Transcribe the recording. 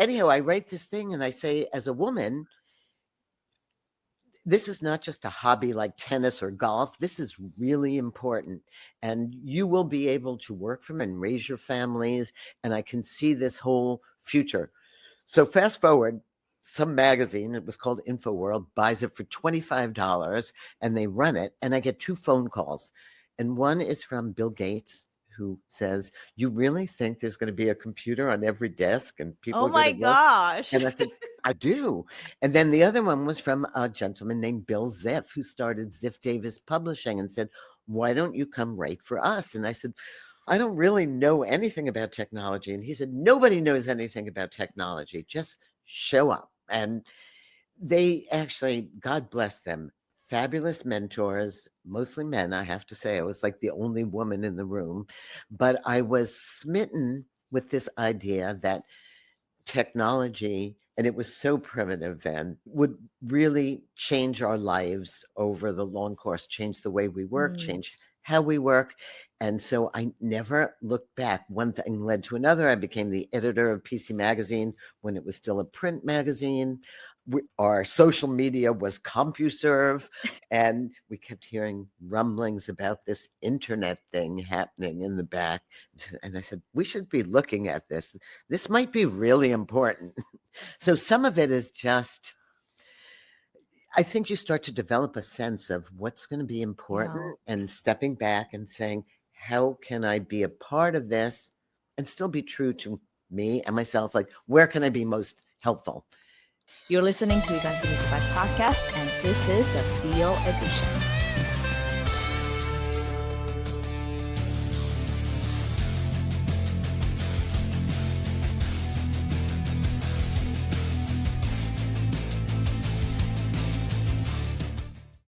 anyhow, I write this thing and I say, as a woman, this is not just a hobby like tennis or golf. This is really important. And you will be able to work from and raise your families. And I can see this whole future. So fast forward, some magazine, it was called InfoWorld, buys it for $25 and they run it. And I get 2 phone calls. And one is from Bill Gates, who says, "You really think there's going to be a computer on every desk and people Oh are going my to work?" gosh. And I said, "I do." And then the other one was from a gentleman named Bill Ziff, who started Ziff Davis Publishing, and said, "Why don't you come write for us?" And I said, "I don't really know anything about technology." And he said, "Nobody knows anything about technology. Just show up." And they actually, God bless them, fabulous mentors, mostly men, I have to say. I was like the only woman in the room. But I was smitten with this idea that technology, and it was so primitive then, would really change our lives over the long course, change the way we work, change how we work. And so I never looked back. One thing led to another. I became the editor of PC Magazine when it was still a print magazine. Our social media was CompuServe, and we kept hearing rumblings about this internet thing happening in the back. And I said, we should be looking at this. This might be really important. So some of it is just, I think you start to develop a sense of what's going to be important and stepping back and saying, how can I be a part of this and still be true to me and myself? Like, where can I be most helpful? You're listening to EventsDemystified podcast, and this is the CEO edition.